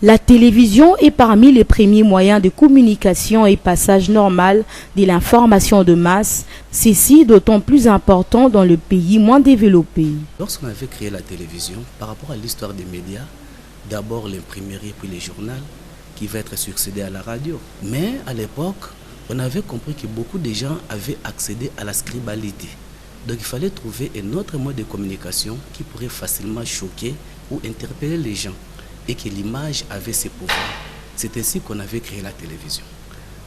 La télévision est parmi les premiers moyens de communication et passage normal de l'information de masse, ceci d'autant plus important dans le pays moins développé. Lorsqu'on avait créé la télévision, par rapport à l'histoire des médias, d'abord l'imprimerie puis les journaux qui va être succédé à la radio. Mais à l'époque, on avait compris que beaucoup de gens avaient accédé à la scribalité. Donc il fallait trouver un autre mode de communication qui pourrait facilement choquer ou interpeller les gens et que l'image avait ses pouvoirs. C'est ainsi qu'on avait créé la télévision.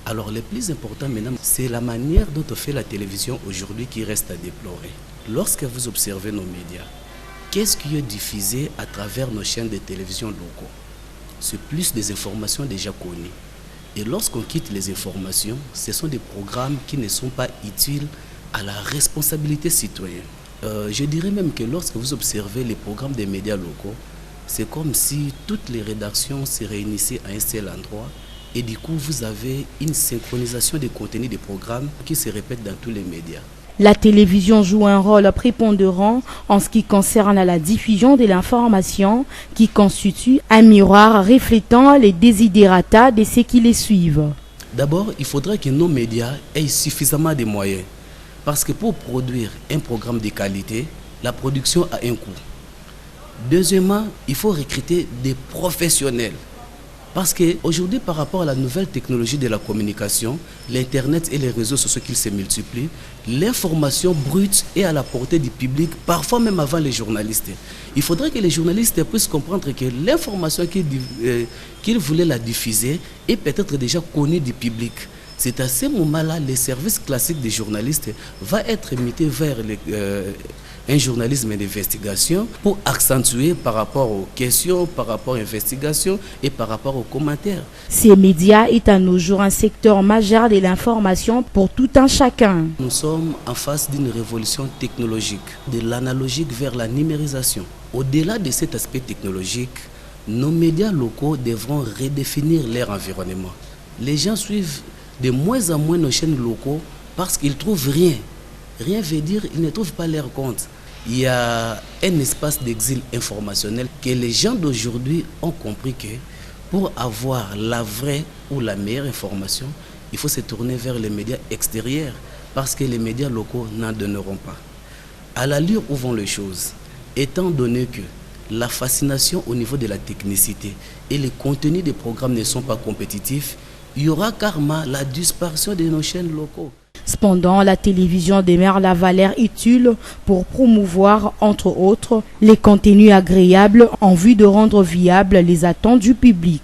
Alors le plus important maintenant, c'est la manière dont on fait la télévision aujourd'hui qui reste à déplorer. Lorsque vous observez nos médias, qu'est-ce qui est diffusé à travers nos chaînes de télévision locaux? C'est plus des informations déjà connues. Et lorsqu'on quitte les informations, ce sont des programmes qui ne sont pas utiles à la responsabilité citoyenne. Je dirais même que lorsque vous observez les programmes des médias locaux, c'est comme si toutes les rédactions se réunissaient à un seul endroit et du coup vous avez une synchronisation des contenus des programmes qui se répètent dans tous les médias. La télévision joue un rôle prépondérant en ce qui concerne la diffusion de l'information qui constitue un miroir reflétant les desiderata de ceux qui les suivent. D'abord, il faudrait que nos médias aient suffisamment de moyens parce que pour produire un programme de qualité, la production a un coût. Deuxièmement, il faut recruter des professionnels. Parce qu'aujourd'hui, par rapport à la nouvelle technologie de la communication, l'Internet et les réseaux sociaux qui se multiplient, l'information brute est à la portée du public, parfois même avant les journalistes. Il faudrait que les journalistes puissent comprendre que l'information qu'ils voulaient la diffuser est peut-être déjà connue du public. C'est à ce moment-là, les services classiques des journalistes vont être mutés vers un journalisme d'investigation pour accentuer par rapport aux questions, par rapport aux investigations et par rapport aux commentaires. Ces médias est à nos jours un secteur majeur de l'information pour tout un chacun. Nous sommes en face d'une révolution technologique, de l'analogique vers la numérisation. Au-delà de cet aspect technologique, nos médias locaux devront redéfinir leur environnement. Les gens suivent de moins en moins nos chaînes locaux parce qu'ils ne trouvent rien. Rien veut dire qu'ils ne trouvent pas leur compte. Il y a un espace d'exil informationnel que les gens d'aujourd'hui ont compris que pour avoir la vraie ou la meilleure information, il faut se tourner vers les médias extérieurs parce que les médias locaux n'en donneront pas. À l'allure où vont les choses, étant donné que la fascination au niveau de la technicité et les contenus des programmes ne sont pas compétitifs, il y aura karma la disparition de nos chaînes locaux. Cependant, la télévision demeure la valeur utile pour promouvoir, entre autres, les contenus agréables en vue de rendre viables les attentes du public.